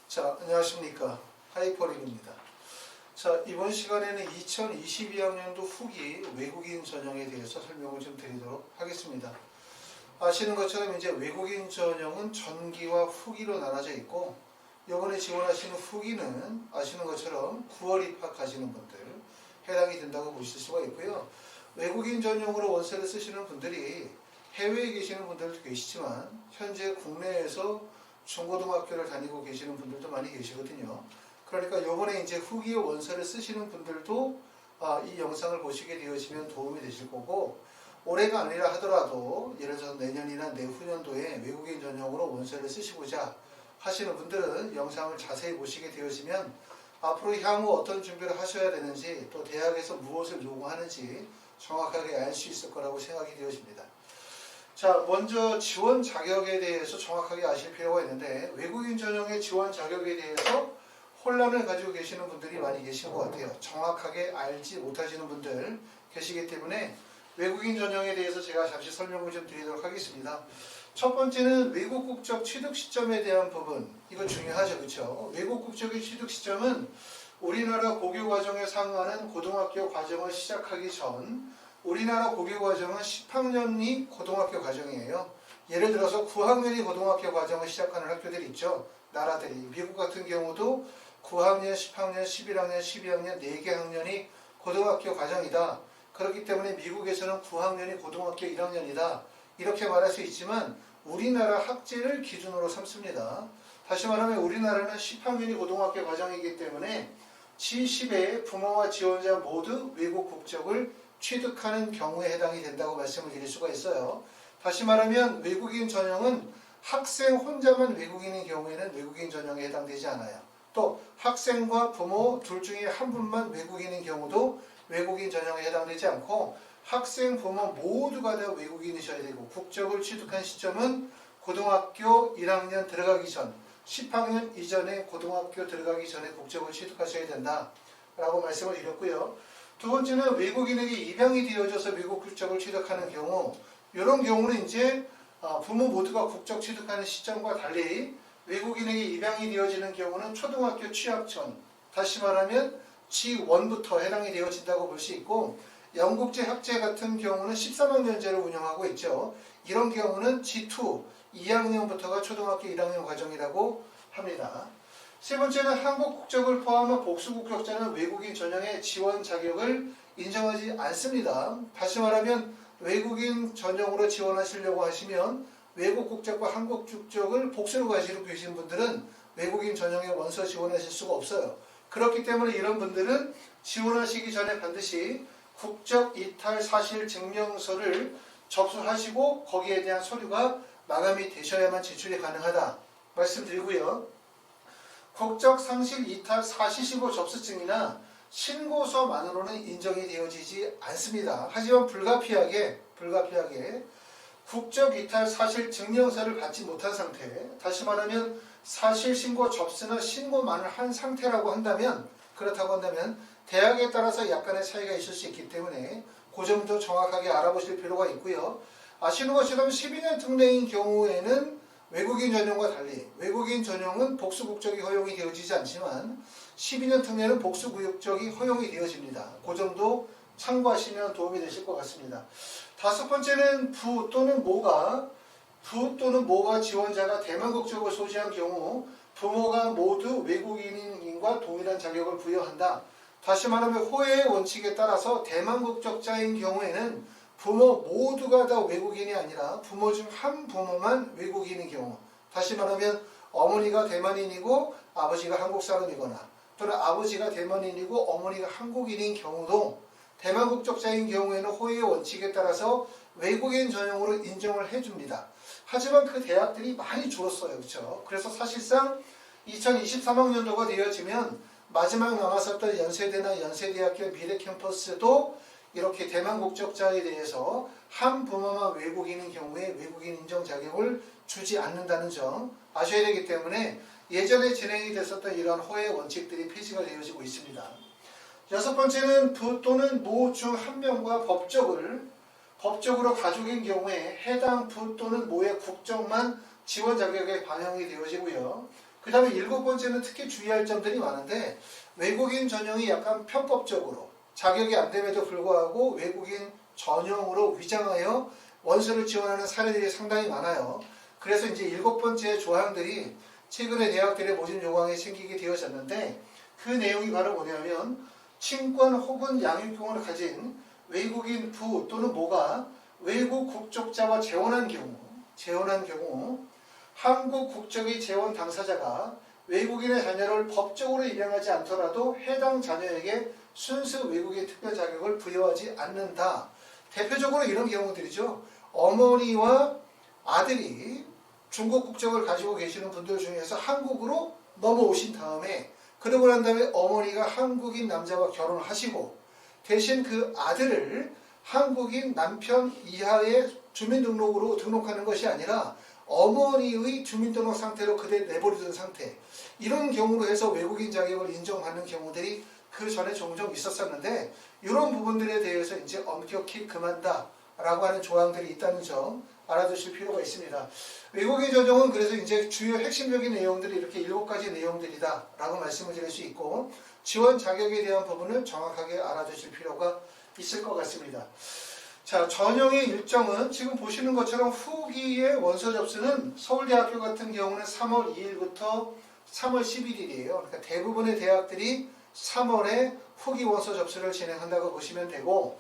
자, 안녕하십니까. 하이퍼링입니다. 자, 이번 시간에는 2022학년도 후기 외국인 전형에 대해서 설명을 좀 드리도록 하겠습니다. 아시는 것처럼 이제 외국인 전형은 전기와 후기로 나눠져 있고, 이번에 지원하시는 후기는 아시는 것처럼 9월 입학하시는 분들 해당이 된다고 보실 수가 있고요. 외국인 전형으로 원서를 쓰시는 분들이 해외에 계시는 분들도 계시지만 현재 국내에서 중고등학교를 다니고 계시는 분들도 많이 계시거든요. 그러니까 이번에 이제 후기 원서를 쓰시는 분들도 이 영상을 보시게 되어지면 도움이 되실 거고, 올해가 아니라 하더라도 예를 들어서 내년이나 내후년도에 외국인 전형으로 원서를 쓰시고자 하시는 분들은 영상을 자세히 보시게 되어지면 앞으로 향후 어떤 준비를 하셔야 되는지, 또 대학에서 무엇을 요구하는지 정확하게 알 수 있을 거라고 생각이 되어집니다. 자, 먼저 지원 자격에 대해서 정확하게 아실 필요가 있는데, 외국인 전형의 지원 자격에 대해서 혼란을 가지고 계시는 분들이 많이 계신 것 같아요. 정확하게 알지 못하시는 분들 계시기 때문에 외국인 전형에 대해서 제가 잠시 설명을 좀 드리도록 하겠습니다. 첫 번째는 외국 국적 취득 시점에 대한 부분, 이거 중요하죠, 그렇죠? 외국 국적의 취득 시점은 우리나라 고교 과정에 상응하는 고등학교 과정을 시작하기 전, 우리나라 고교 과정은 10학년이 고등학교 과정이에요. 예를 들어서 9학년이 고등학교 과정을 시작하는 학교들이 있죠. 나라들이. 미국 같은 경우도 9학년, 10학년, 11학년, 12학년 4개 학년이 고등학교 과정이다. 그렇기 때문에 미국에서는 9학년이 고등학교 1학년이다. 이렇게 말할 수 있지만 우리나라 학제를 기준으로 삼습니다. 다시 말하면 우리나라는 10학년이 고등학교 과정이기 때문에 지10의 부모와 지원자 모두 외국 국적을 취득하는 경우에 해당이 된다고 말씀을 드릴 수가 있어요. 다시 말하면 외국인 전형은 학생 혼자만 외국인인 경우에는 외국인 전형에 해당되지 않아요. 또 학생과 부모 둘 중에 한 분만 외국인인 경우도 외국인 전형에 해당되지 않고, 학생, 부모 모두가 다 외국인이셔야 되고, 국적을 취득한 시점은 고등학교 1학년 들어가기 전, 10학년 이전에 고등학교 들어가기 전에 국적을 취득하셔야 된다 라고 말씀을 드렸고요. 두 번째는 외국인에게 입양이 되어져서 외국 국적을 취득하는 경우, 이런 경우는 이제 부모 모두가 국적 취득하는 시점과 달리 외국인에게 입양이 되어지는 경우는 초등학교 취학 전, 다시 말하면 G1부터 해당이 되어진다고 볼 수 있고, 영국제 학제 같은 경우는 13학년제를 운영하고 있죠. 이런 경우는 G2, 2학년부터가 초등학교 1학년 과정이라고 합니다. 세 번째는 한국 국적을 포함한 복수 국적자는 외국인 전형의 지원 자격을 인정하지 않습니다. 다시 말하면 외국인 전형으로 지원하시려고 하시면 외국 국적과 한국 국적을 복수로 가지고 계신 분들은 외국인 전형에 원서 지원하실 수가 없어요. 그렇기 때문에 이런 분들은 지원하시기 전에 반드시 국적 이탈 사실 증명서를 접수하시고 거기에 대한 서류가 마감이 되셔야만 제출이 가능하다 말씀드리고요. 국적 상실 이탈 사실신고 접수증이나 신고서만으로는 인정이 되어지지 않습니다. 하지만 불가피하게 국적 이탈 사실 증명서를 받지 못한 상태, 다시 말하면 사실 신고 접수나 신고만을 한 상태라고 한다면, 그렇다고 한다면 대학에 따라서 약간의 차이가 있을 수 있기 때문에 그 점도 정확하게 알아보실 필요가 있고요. 아시는 것처럼 12년 특례인 경우에는 외국인 전형과 달리 외국인 전형은 복수 국적이 허용이 되어지지 않지만 12년 특례는 복수 국적이 허용이 되어집니다. 그 점도 참고하시면 도움이 되실 것 같습니다. 다섯 번째는 부 또는 모가 지원자가 대만 국적을 소지한 경우 부모가 모두 외국인과 동일한 자격을 부여한다. 다시 말하면 호혜의 원칙에 따라서 대만 국적자인 경우에는 부모 모두가 다 외국인이 아니라 부모 중 한 부모만 외국인인 경우, 다시 말하면 어머니가 대만인이고 아버지가 한국 사람이거나, 또는 아버지가 대만인이고 어머니가 한국인인 경우도 대만 국적자인 경우에는 호혜의 원칙에 따라서 외국인 전형으로 인정을 해줍니다. 하지만 그 대학들이 많이 줄었어요. 그렇죠? 그래서 사실상 2023학년도가 되어지면 마지막 남았었던 연세대나 연세대학교 미래캠퍼스도 이렇게 대만 국적자에 대해서 한 부모만 외국인인 경우에 외국인 인정 자격을 주지 않는다는 점 아셔야 되기 때문에 예전에 진행이 됐었던 이러한 호혜 원칙들이 폐지가 되어지고 있습니다. 여섯 번째는 부 또는 모 중 한 명과 법적으로 가족인 경우에 해당 부 또는 모의 국적만 지원 자격에 반영이 되어지고요. 그 다음에 7번째는 특히 주의할 점들이 많은데 외국인 전형이 약간 편법적으로 자격이 안 됨에도 불구하고 외국인 전형으로 위장하여 원서를 지원하는 사례들이 상당히 많아요. 그래서 이제 7번째 조항들이 최근에 대학들의 모집 요강에 생기게 되어졌는데 그 내용이 바로 뭐냐면 친권 혹은 양육권을 가진 외국인 부 또는 모가 외국 국적자와 재혼한 경우 한국 국적의 재혼 당사자가 외국인의 자녀를 법적으로 입양하지 않더라도 해당 자녀에게 순수 외국인 특별 자격을 부여하지 않는다. 대표적으로 이런 경우들이죠. 어머니와 아들이 중국 국적을 가지고 계시는 분들 중에서 한국으로 넘어오신 다음에 그러고 난 다음에 어머니가 한국인 남자와 결혼을 하시고 대신 그 아들을 한국인 남편 이하의 주민등록으로 등록하는 것이 아니라 어머니의 주민등록 상태로 그대로 내버려둔 상태, 이런 경우로 해서 외국인 자격을 인정받는 경우들이 그 전에 종종 있었었는데 이런 부분들에 대해서 이제 엄격히 금한다 라고 하는 조항들이 있다는 점 알아두실 필요가 있습니다. 외국인 전형은 그래서 이제 주요 핵심적인 내용들이 이렇게 7가지 내용들이다 라고 말씀을 드릴 수 있고 지원 자격에 대한 부분을 정확하게 알아두실 필요가 있을 것 같습니다. 자, 전형의 일정은 지금 보시는 것처럼 후기의 원서 접수는 서울대학교 같은 경우는 3월 2일부터 3월 11일이에요. 그러니까 대부분의 대학들이 3월에 후기 원서 접수를 진행한다고 보시면 되고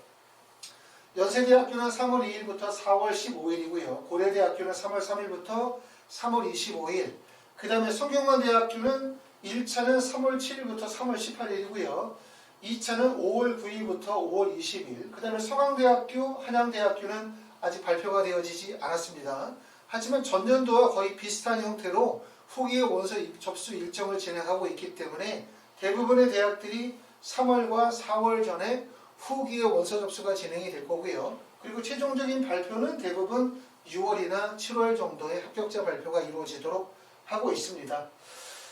연세대학교는 3월 2일부터 4월 15일이고요. 고려대학교는 3월 3일부터 3월 25일, 그 다음에 성균관대학교는 1차는 3월 7일부터 3월 18일이고요. 2차는 5월 9일부터 5월 20일, 그 다음에 서강대학교, 한양대학교는 아직 발표가 되어지지 않았습니다. 하지만 전년도와 거의 비슷한 형태로 후기의 원서 접수 일정을 진행하고 있기 때문에 대부분의 대학들이 3월과 4월 전에 후기의 원서 접수가 진행이 될 거고요. 그리고 최종적인 발표는 대부분 6월이나 7월 정도의 합격자 발표가 이루어지도록 하고 있습니다.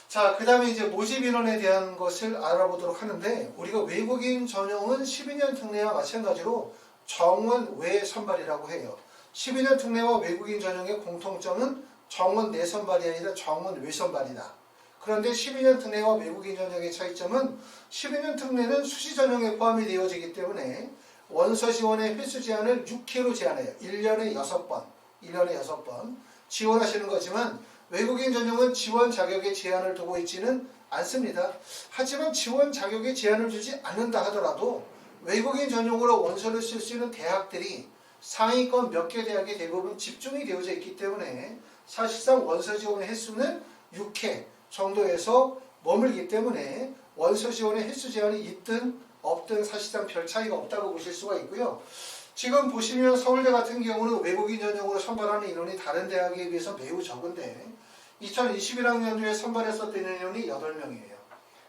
자, 그 다음에 이제 모집 인원에 대한 것을 알아보도록 하는데 우리가 외국인 전형은 12년 특례와 마찬가지로 정원 외 선발이라고 해요. 12년 특례와 외국인 전형의 공통점은 정원 내 선발이 아니라 정원 외 선발이다. 그런데 12년 특례와 외국인 전형의 차이점은 12년 특례는 수시 전형에 포함이 되어지기 때문에 원서 지원의 횟수 제한을 6회로 제한해요. 1년에 6번 지원하시는 거지만 외국인 전형은 지원 자격에 제한을 두고 있지는 않습니다. 하지만 지원 자격에 제한을 주지 않는다 하더라도 외국인 전형으로 원서를 쓸 수 있는 대학들이 상위권 몇 개 대학에 대부분 집중이 되어져 있기 때문에 사실상 원서 지원의 횟수는 6회 정도에서 머물기 때문에 원서 지원의 횟수 제한이 있든 없든 사실상 별 차이가 없다고 보실 수가 있고요. 지금 보시면 서울대 같은 경우는 외국인 전형으로 선발하는 인원이 다른 대학에 비해서 매우 적은데 2021학년도에 선발했었던 인원이 8명이에요.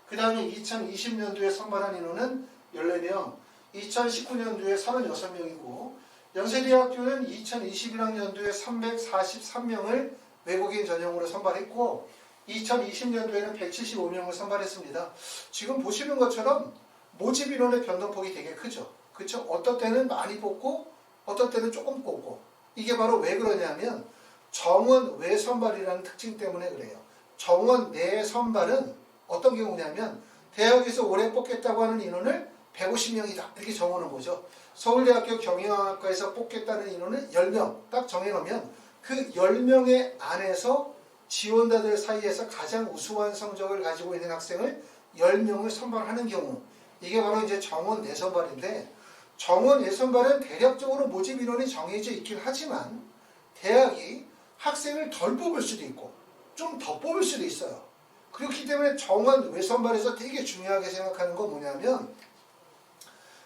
그 다음에 2020년도에 선발한 인원은 14명, 2019년도에 36명이고 연세대학교는 2021학년도에 343명을 외국인 전형으로 선발했고 2020년도에는 175명을 선발했습니다. 지금 보시는 것처럼 모집 인원의 변동폭이 되게 크죠. 그렇죠? 어떤 때는 많이 뽑고 어떤 때는 조금 뽑고 이게 바로 왜 그러냐면 정원 외 선발이라는 특징 때문에 그래요. 정원 내 선발은 어떤 경우냐면 대학에서 올해 뽑겠다고 하는 인원을 150명이다 이렇게 정하는 거죠. 서울대학교 경영학과에서 뽑겠다는 인원을 10명 딱 정해놓으면 그 10명의 안에서 지원자들 사이에서 가장 우수한 성적을 가지고 있는 학생을 10명을 선발하는 경우, 이게 바로 이제 정원 내선발인데 정원 내선발은 대략적으로 모집 인원이 정해져 있긴 하지만 대학이 학생을 덜 뽑을 수도 있고 좀 더 뽑을 수도 있어요. 그렇기 때문에 정원 외선발에서 되게 중요하게 생각하는 건 뭐냐면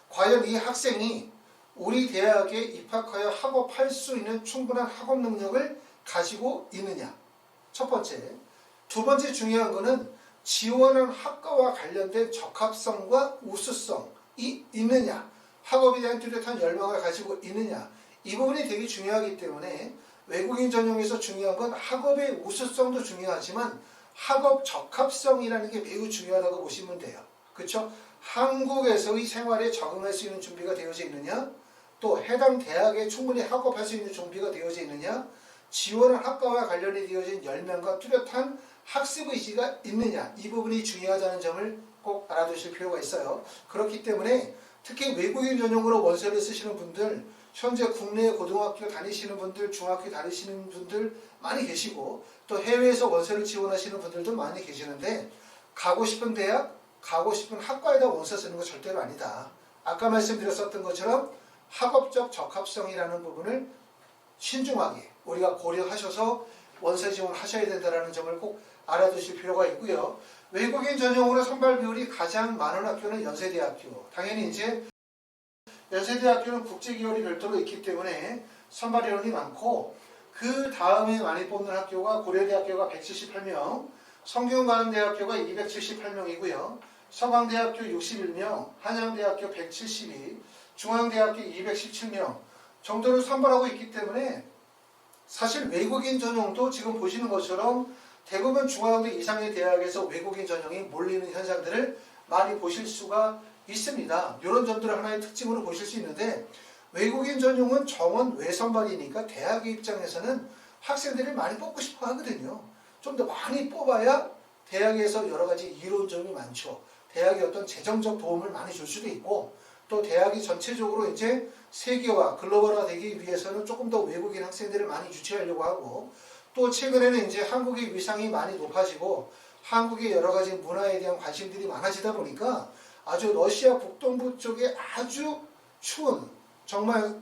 과연 이 학생이 우리 대학에 입학하여 학업할 수 있는 충분한 학업 능력을 가지고 있느냐. 첫 번째. 두 번째 중요한 거는 지원한 학과와 관련된 적합성과 우수성이 있느냐. 학업에 대한 뚜렷한 열망을 가지고 있느냐. 이 부분이 되게 중요하기 때문에 외국인 전형에서 중요한 건 학업의 우수성도 중요하지만 학업 적합성이라는 게 매우 중요하다고 보시면 돼요. 그렇죠? 한국에서의 생활에 적응할 수 있는 준비가 되어져 있느냐, 또 해당 대학에 충분히 학업할 수 있는 준비가 되어져 있느냐, 지원한 학과와 관련이 되어진 열망과 뚜렷한 학습 의지가 있느냐, 이 부분이 중요하다는 점을 꼭 알아두실 필요가 있어요. 그렇기 때문에 특히 외국인 전용으로 원서를 쓰시는 분들, 현재 국내 고등학교 다니시는 분들, 중학교 다니시는 분들 많이 계시고, 또 해외에서 원서를 지원하시는 분들도 많이 계시는데, 가고 싶은 대학, 가고 싶은 학과에다 원서 쓰는 거 절대로 아니다. 아까 말씀드렸었던 것처럼 학업적 적합성이라는 부분을 신중하게 우리가 고려하셔서 원서 지원하셔야 된다는 점을 꼭 알아두실 필요가 있고요. 외국인 전용으로 선발 비율이 가장 많은 학교는 연세대학교. 당연히 이제 연세대학교는 국제기열이 별도로 있기 때문에 선발 인원이 많고, 그 다음에 많이 뽑는 학교가 고려대학교가 178명, 성균관대학교가 278명이고요. 서강대학교 61명, 한양대학교 172, 중앙대학교 217명 정도를 선발하고 있기 때문에 사실 외국인 전용도 지금 보시는 것처럼 대부분 중앙대 이상의 대학에서 외국인 전형이 몰리는 현상들을 많이 보실 수가 있습니다. 이런 점들을 하나의 특징으로 보실 수 있는데, 외국인 전용은 정원 외선발이니까 대학의 입장에서는 학생들이 많이 뽑고 싶어 하거든요. 좀 더 많이 뽑아야 대학에서 여러 가지 이론점이 많죠. 대학이 어떤 재정적 도움을 많이 줄 수도 있고, 또 대학이 전체적으로 이제 세계화, 글로벌화 되기 위해서는 조금 더 외국인 학생들을 많이 유치하려고 하고, 또 최근에는 이제 한국의 위상이 많이 높아지고 한국의 여러 가지 문화에 대한 관심들이 많아지다 보니까 아주 러시아 북동부 쪽에 아주 추운, 정말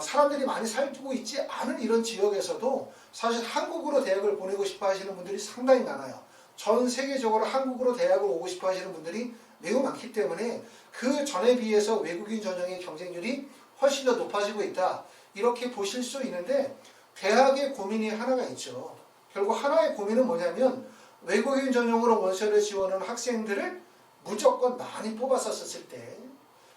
사람들이 많이 살고 있지 않은 이런 지역에서도 사실 한국으로 대학을 보내고 싶어 하시는 분들이 상당히 많아요. 전 세계적으로 한국으로 대학을 오고 싶어 하시는 분들이 매우 많기 때문에 그 전에 비해서 외국인 전형의 경쟁률이 훨씬 더 높아지고 있다, 이렇게 보실 수 있는데, 대학의 고민이 하나가 있죠. 결국 하나의 고민은 뭐냐면, 외국인 전용으로 원서를 지원하는 학생들을 무조건 많이 뽑았었을 때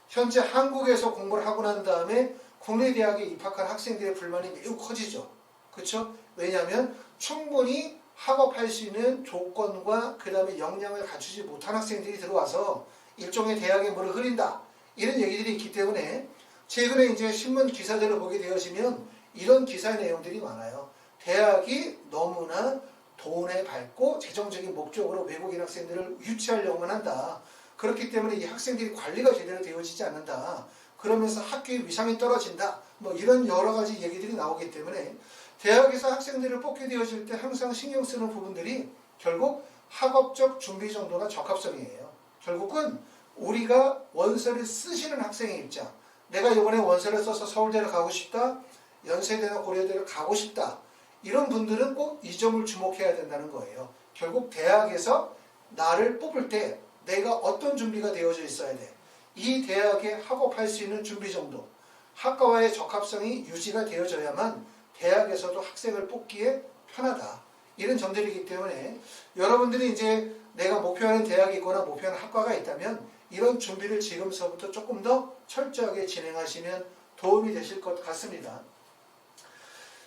현재 한국에서 공부를 하고 난 다음에 국내 대학에 입학한 학생들의 불만이 매우 커지죠. 그렇죠? 왜냐하면 충분히 학업할 수 있는 조건과 그 다음에 역량을 갖추지 못한 학생들이 들어와서 일종의 대학에 물을 흐린다, 이런 얘기들이 있기 때문에 최근에 이제 신문 기사들을 보게 되어지면 이런 기사의 내용들이 많아요. 대학이 너무나 돈에 밟고 재정적인 목적으로 외국인 학생들을 유치하려고만 한다. 그렇기 때문에 이 학생들이 관리가 제대로 되어지지 않는다. 그러면서 학교의 위상이 떨어진다. 뭐 이런 여러 가지 얘기들이 나오기 때문에 대학에서 학생들을 뽑게 되어질 때 항상 신경 쓰는 부분들이 결국 학업적 준비 정도나 적합성이에요. 결국은 우리가 원서를 쓰시는 학생의 입장, 내가 이번에 원서를 써서 서울대를 가고 싶다, 연세대나 고려대를 가고 싶다, 이런 분들은 꼭 이 점을 주목해야 된다는 거예요. 결국 대학에서 나를 뽑을 때 내가 어떤 준비가 되어져 있어야 돼. 이 대학에 학업할 수 있는 준비 정도, 학과와의 적합성이 유지가 되어져야만 대학에서도 학생을 뽑기에 편하다. 이런 점들이기 때문에 여러분들이 이제 내가 목표하는 대학이 있거나 목표하는 학과가 있다면 이런 준비를 지금서부터 조금 더 철저하게 진행하시면 도움이 되실 것 같습니다.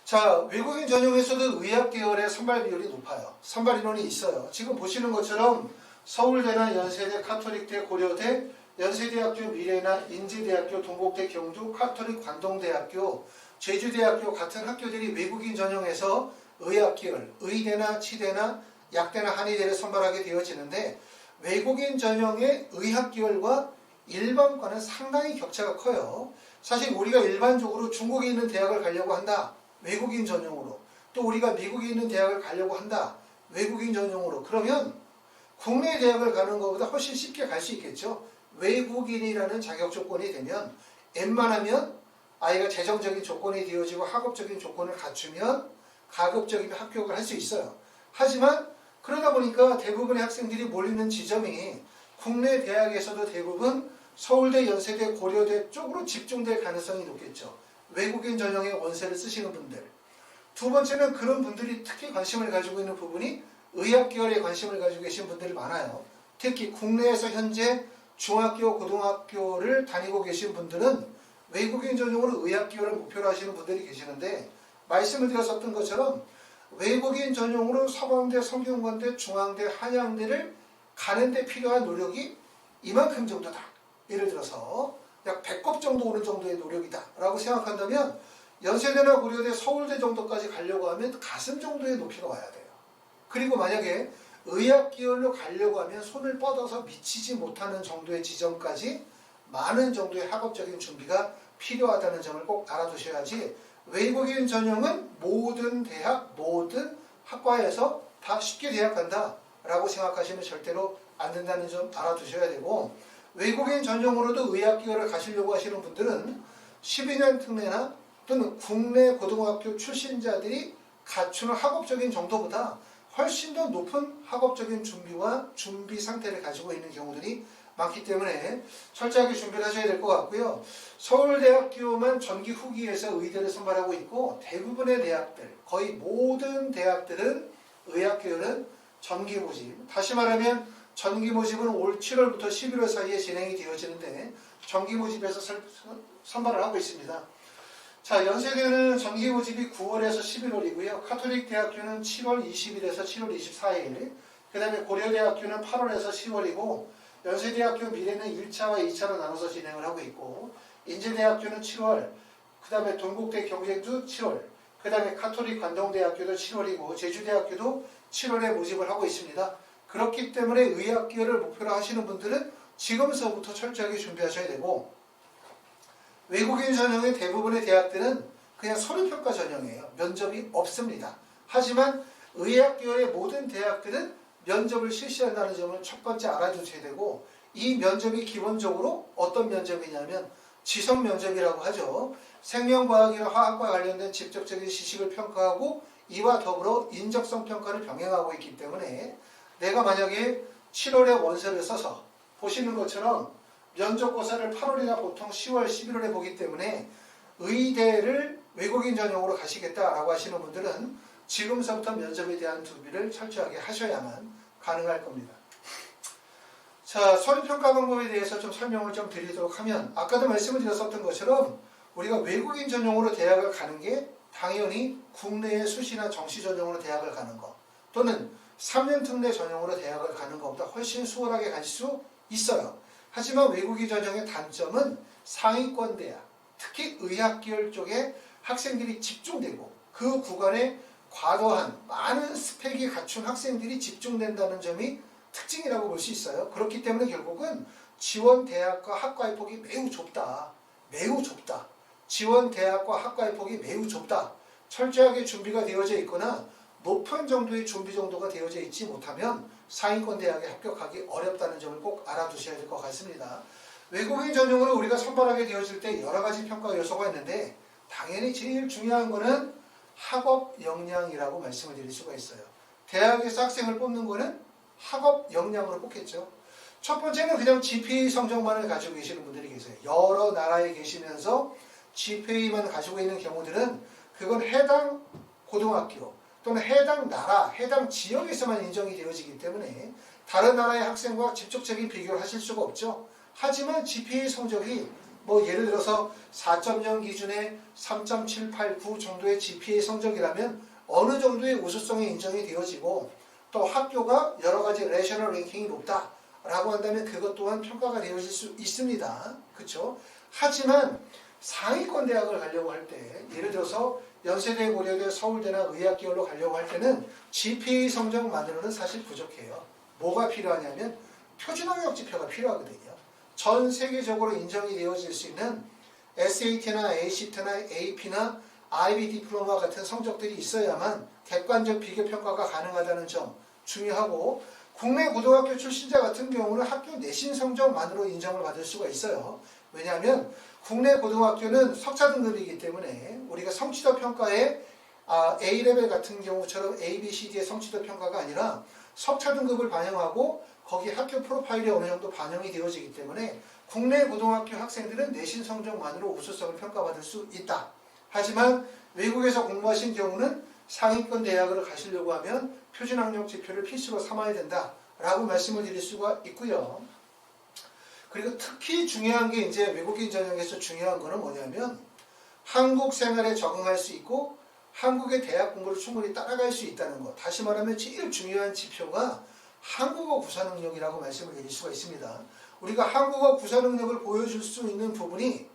자, 외국인 전용에서도 의학 계열의 선발 비율이 높아요. 선발 인원이 있어요. 지금 보시는 것처럼 서울대나 연세대, 카톨릭대, 고려대, 연세대학교 미래나 인제대학교, 동국대, 경주, 카톨릭 관동대학교, 제주대학교 같은 학교들이 외국인 전용에서 의학 계열, 의대나 치대나 약대나 한의대를 선발하게 되어지는데, 외국인 전형의 의학 계열과 일반과는 상당히 격차가 커요. 사실 우리가 일반적으로 중국에 있는 대학을 가려고 한다, 외국인 전용으로. 또 우리가 미국에 있는 대학을 가려고 한다, 외국인 전용으로. 그러면 국내 대학을 가는 것보다 훨씬 쉽게 갈 수 있겠죠. 외국인이라는 자격 조건이 되면 웬만하면 아이가 재정적인 조건이 되어지고 학업적인 조건을 갖추면 가급적이면 합격을 할 수 있어요. 하지만 그러다 보니까 대부분의 학생들이 몰리는 지점이 국내 대학에서도 대부분 서울대, 연세대, 고려대 쪽으로 집중될 가능성이 높겠죠. 외국인 전형의 원서를 쓰시는 분들. 두 번째는 그런 분들이 특히 관심을 가지고 있는 부분이 의학 계열에 관심을 가지고 계신 분들이 많아요. 특히 국내에서 현재 중학교, 고등학교를 다니고 계신 분들은 외국인 전용으로 의학 계열을 목표로 하시는 분들이 계시는데, 말씀을 드렸었던 것처럼 외국인 전용으로 서강대, 성균관대, 중앙대, 한양대를 가는데 필요한 노력이 이만큼 정도다. 예를 들어서 약 100겁 정도 오는 정도의 노력이다 라고 생각한다면, 연세대나 고려대, 서울대 정도까지 가려고 하면 가슴 정도의 높이가 와야 돼요. 그리고 만약에 의학 계열로 가려고 하면 손을 뻗어서 미치지 못하는 정도의 지점까지 많은 정도의 학업적인 준비가 필요하다는 점을 꼭 알아두셔야지, 외국인 전형은 모든 대학, 모든 학과에서 다 쉽게 대학간다 라고 생각하시면 절대로 안 된다는 점 알아두셔야 되고, 외국인 전형으로도 의학계열을 가시려고 하시는 분들은 12년 특례나 또는 국내 고등학교 출신자들이 갖추는 학업적인 정도보다 훨씬 더 높은 학업적인 준비와 준비 상태를 가지고 있는 경우들이 많기 때문에 철저하게 준비를 하셔야 될 것 같고요. 서울대학교만 전기 후기에서 의대를 선발하고 있고, 대부분의 대학들, 거의 모든 대학들은 의학계열은 전기 모집, 다시 말하면 전기 모집은 올 7월부터 11월 사이에 진행이 되어지는데 전기 모집에서 선발을 하고 있습니다. 자, 연세대는 전기 모집이 9월에서 11월이고요. 카톨릭 대학교는 7월 20일에서 7월 24일, 그 다음에 고려대학교는 8월에서 10월이고, 연세대학교 미래는 1차와 2차로 나눠서 진행을 하고 있고, 인제대학교는 7월, 그 다음에 동국대 경쟁도 7월, 그 다음에 카톨릭 관동대학교도 7월이고, 제주대학교도 7월에 모집을 하고 있습니다. 그렇기 때문에 의학계열을 목표로 하시는 분들은 지금서부터 철저하게 준비하셔야 되고, 외국인 전형의 대부분의 대학들은 그냥 서류평가 전형이에요. 면접이 없습니다. 하지만 의학계열의 모든 대학들은 면접을 실시한다는 점을 첫 번째 알아두셔야 되고, 이 면접이 기본적으로 어떤 면접이냐면 지성 면접이라고 하죠. 생명과학이나 화학과 관련된 직접적인 지식을 평가하고 이와 더불어 인적성 평가를 병행하고 있기 때문에, 내가 만약에 7월에 원서를 써서 보시는 것처럼 면접고사를 8월이나 보통 10월, 11월에 보기 때문에 의대를 외국인 전형으로 가시겠다라고 하시는 분들은 지금서부터 면접에 대한 준비를 철저하게 하셔야만 가능할 겁니다. 자, 서류평가 방법에 대해서 좀 설명을 좀 드리도록 하면, 아까도 말씀을 드렸었던 것처럼 우리가 외국인 전형으로 대학을 가는 게 당연히 국내의 수시나 정시 전형으로 대학을 가는 것, 또는 3년 특례 전형으로 대학을 가는 것보다 훨씬 수월하게 갈 수 있어요. 하지만 외국인 전형의 단점은 상위권 대학, 특히 의학계열 쪽에 학생들이 집중되고 그 구간에 과도한 많은 스펙이 갖춘 학생들이 집중된다는 점이 특징이라고 볼 수 있어요. 그렇기 때문에 결국은 지원 대학과 학과의 폭이 매우 좁다. 매우 좁다. 지원 대학과 학과의 폭이 매우 좁다. 철저하게 준비가 되어져 있거나 높은 정도의 준비 정도가 되어져 있지 못하면 상위권 대학에 합격하기 어렵다는 점을 꼭 알아두셔야 될 것 같습니다. 외국인 전형으로 우리가 선발하게 되어질 때 여러 가지 평가 요소가 있는데, 당연히 제일 중요한 거는 학업 역량이라고 말씀을 드릴 수가 있어요. 대학에서 학생을 뽑는 거는 학업 역량으로 뽑겠죠. 첫 번째는 그냥 GPA 성적만을 가지고 계시는 분들이 계세요. 여러 나라에 계시면서 GPA만 가지고 있는 경우들은 그건 해당 고등학교 또는 해당 나라, 해당 지역에서만 인정이 되어지기 때문에 다른 나라의 학생과 직접적인 비교를 하실 수가 없죠. 하지만 GPA 성적이 예를 들어서 4.0 기준에 3.789 정도의 GPA 성적이라면 어느 정도의 우수성이 인정이 되어지고, 또 학교가 여러 가지 내셔널 랭킹이 높다라고 한다면 그것 또한 평가가 되어질 수 있습니다. 그렇죠? 하지만 상위권 대학을 가려고 할 때, 예를 들어서 연세대, 고려대, 서울대나 의학계열로 가려고 할 때는 GPA 성적만으로는 사실 부족해요. 뭐가 필요하냐면 표준학력 지표가 필요하거든요. 전 세계적으로 인정이 되어질 수 있는 SAT나 ACT나 AP나 IB 디플로마 같은 성적들이 있어야만 객관적 비교 평가가 가능하다는 점 중요하고, 국내 고등학교 출신자 같은 경우는 학교 내신 성적만으로 인정을 받을 수가 있어요. 왜냐하면 국내 고등학교는 석차 등급이기 때문에 우리가 성취도 평가에 A레벨 같은 경우처럼 A, B, C, D의 성취도 평가가 아니라 석차 등급을 반영하고 거기 학교 프로파일이 어느 정도 반영이 되어지기 때문에 국내 고등학교 학생들은 내신 성적만으로 우수성을 평가받을 수 있다. 하지만 외국에서 공부하신 경우는 상위권 대학을 가시려고 하면 표준학력 지표를 필수로 삼아야 된다라고 말씀을 드릴 수가 있고요. 그리고 특히 중요한 게 이제 외국인 전형에서 중요한 거는 뭐냐면 한국 생활에 적응할 수 있고 한국의 대학 공부를 충분히 따라갈 수 있다는 것. 다시 말하면 제일 중요한 지표가 한국어 구사 능력이라고 말씀을 드릴 수가 있습니다. 우리가 한국어 구사 능력을 보여줄 수 있는 부분이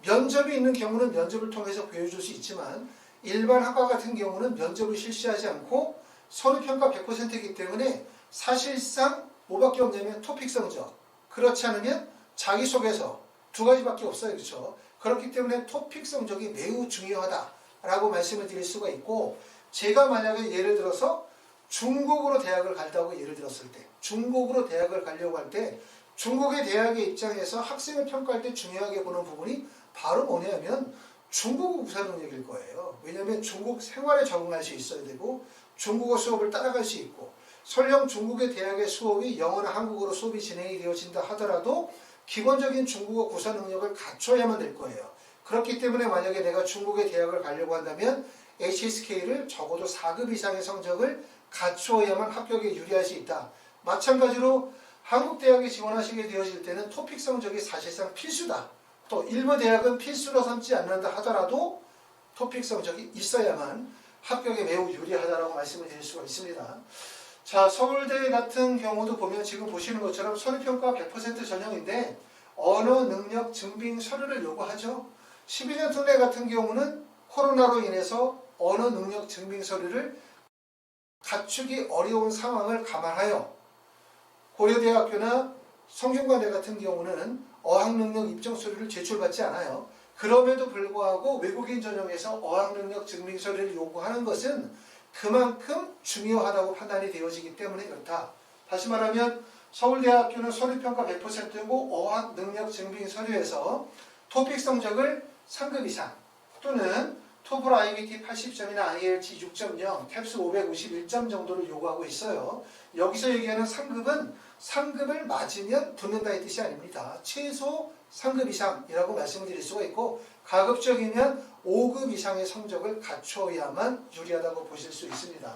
면접이 있는 경우는 면접을 통해서 보여줄 수 있지만 일반 학과 같은 경우는 면접을 실시하지 않고 서류평가 100%이기 때문에 사실상 뭐밖에 없냐면 토픽 성적, 그렇지 않으면 자기소개서, 두 가지밖에 없어요. 그렇죠? 그렇기 때문에 토픽 성적이 매우 중요하다라고 말씀을 드릴 수가 있고, 제가 만약에 예를 들어서 중국으로 대학을 간다고 예를 들었을 때, 중국으로 대학을 가려고 할 때 중국의 대학의 입장에서 학생을 평가할 때 중요하게 보는 부분이 바로 뭐냐면 중국어 구사 능력일 거예요. 왜냐하면 중국 생활에 적응할 수 있어야 되고, 중국어 수업을 따라갈 수 있고, 설령 중국의 대학의 수업이 영어나 한국어로 수업이 진행이 되어진다 하더라도 기본적인 중국어 구사 능력을 갖춰야만 될 거예요. 그렇기 때문에 만약에 내가 중국의 대학을 가려고 한다면 HSK를 적어도 4급 이상의 성적을 갖추어야만 합격에 유리할 수 있다. 마찬가지로 한국 대학에 지원하시게 되어질 때는 토픽 성적이 사실상 필수다. 또 일부 대학은 필수로 삼지 않는다 하더라도 토픽 성적이 있어야만 합격에 매우 유리하다라고 말씀을 드릴 수가 있습니다. 자, 서울대 같은 경우도 보면 지금 보시는 것처럼 서류평가 100% 전형인데 언어 능력 증빙 서류를 요구하죠. 12년 특례 같은 경우는 코로나로 인해서 언어 능력 증빙 서류를 갖추기 어려운 상황을 감안하여 고려대학교나 성균관대 같은 경우는 어학능력 입증 서류를 제출받지 않아요. 그럼에도 불구하고 외국인 전형에서 어학능력 증빙 서류를 요구하는 것은 그만큼 중요하다고 판단이 되어지기 때문에 그렇다. 다시 말하면 서울대학교는 서류평가 100%고 어학능력 증빙 서류에서 토픽 성적을 3급 이상 또는 토플 IBT 80점이나 IELTS 6.0, 탭스 551점 정도를 요구하고 있어요. 여기서 얘기하는 3급은 3급을 맞으면 붙는다의 뜻이 아닙니다. 최소 3급 이상이라고 말씀을 드릴 수가 있고, 가급적이면 5급 이상의 성적을 갖춰야만 유리하다고 보실 수 있습니다.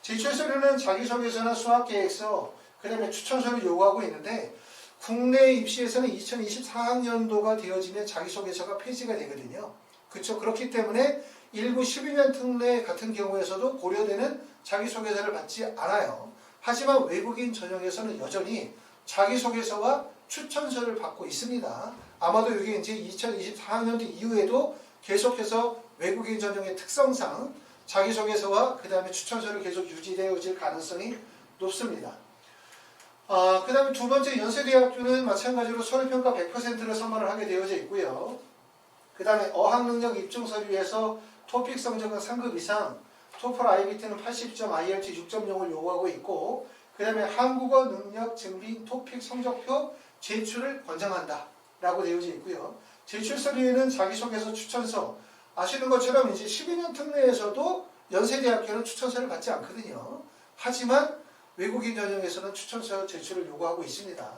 제출 서류는 자기소개서나 수학계획서, 그 다음에 추천서를 요구하고 있는데, 국내 입시에서는 2024학년도가 되어지면 자기소개서가 폐지가 되거든요. 그렇죠. 그렇기 때문에 일부 12년 특례 같은 경우에서도 고려대는 자기소개서를 받지 않아요. 하지만 외국인 전형에서는 여전히 자기소개서와 추천서를 받고 있습니다. 아마도 이게 이제 2024학년도 이후에도 계속해서 외국인 전형의 특성상 자기소개서와 그 다음에 추천서를 계속 유지되어질 가능성이 높습니다. 그 다음에 두 번째 연세대학교는 마찬가지로 서류평가 100%를 선발을 하게 되어져 있고요. 그 다음에 어학능력 입증 서류에서 토픽 성적은 3급 이상, 토플 IBT는 80점, IELTS 6.0을 요구하고 있고, 그 다음에 한국어 능력 증빙 토픽 성적표 제출을 권장한다 라고 되어져 있고요. 제출 서류에는 자기소개서, 추천서, 아시는 것처럼 이제 12년 특례에서도 연세대학교는 추천서를 받지 않거든요. 하지만 외국인 전형에서는 추천서 제출을 요구하고 있습니다.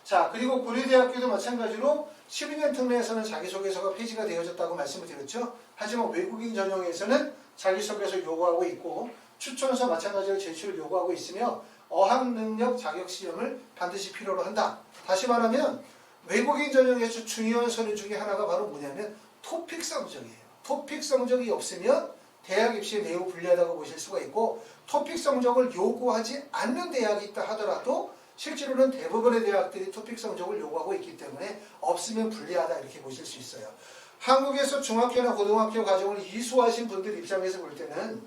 자, 그리고 고려대학교도 마찬가지로 12년 특례에서는 자기소개서가 폐지가 되어졌다고 말씀을 드렸죠. 하지만 외국인 전형에서는 자기소개서 요구하고 있고, 추천서 마찬가지로 제출을 요구하고 있으며 어학능력 자격시험을 반드시 필요로 한다. 다시 말하면 외국인 전형에서 중요한 서류 중에 하나가 바로 뭐냐면 토픽 성적이에요. 토픽 성적이 없으면 대학 입시에 매우 불리하다고 보실 수가 있고, 토픽 성적을 요구하지 않는 대학이 있다 하더라도 실제로는 대부분의 대학들이 토픽 성적을 요구하고 있기 때문에 없으면 불리하다 이렇게 보실 수 있어요. 한국에서 중학교나 고등학교 과정을 이수하신 분들 입장에서 볼 때는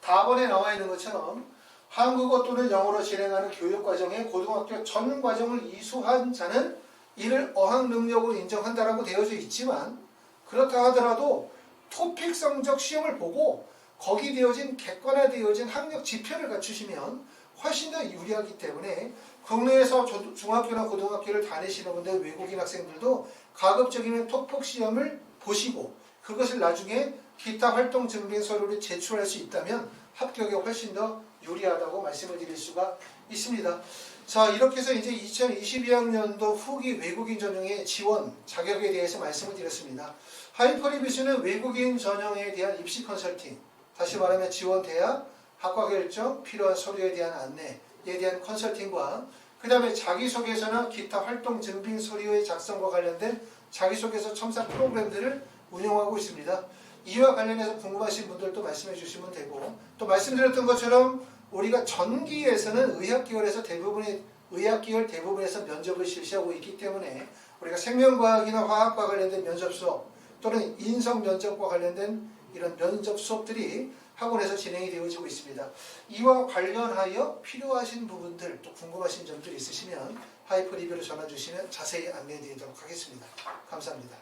답안에 나와 있는 것처럼 한국어 또는 영어로 진행하는 교육과정에 고등학교 전 과정을 이수한 자는 이를 어학능력으로 인정한다라고 되어져 있지만, 그렇다 하더라도 토픽 성적 시험을 보고 거기 되어진 객관화되어진 학력 지표를 갖추시면 훨씬 더 유리하기 때문에 국내에서 중학교나 고등학교를 다니시는 분들, 외국인 학생들도 가급적이면 토픽 시험을 보시고 그것을 나중에 기타 활동 증빙 서류를 제출할 수 있다면 합격에 훨씬 더 유리하다고 말씀을 드릴 수가 있습니다. 자, 이렇게 해서 이제 2022학년도 후기 외국인 전형의 지원 자격에 대해서 말씀을 드렸습니다. 하이퍼리뷰스는 외국인 전형에 대한 입시 컨설팅, 다시 말하면 지원 대학, 학과 결정, 필요한 서류에 대한 안내에 대한 컨설팅과 그 다음에 자기소개서나 기타 활동 증빙 서류의 작성과 관련된 자기소개서 첨삭 프로그램들을 운영하고 있습니다. 이와 관련해서 궁금하신 분들도 말씀해 주시면 되고, 또 말씀드렸던 것처럼 우리가 전기에서는 의학계열에서 의학계열 대부분에서 면접을 실시하고 있기 때문에 우리가 생명과학이나 화학과 관련된 면접 수업 또는 인성 면접과 관련된 이런 면접 수업들이 학원에서 진행이 되어지고 있습니다. 이와 관련하여 필요하신 부분들 또 궁금하신 점들이 있으시면 하이퍼 리뷰로 전화 주시면 자세히 안내해 드리도록 하겠습니다. 감사합니다.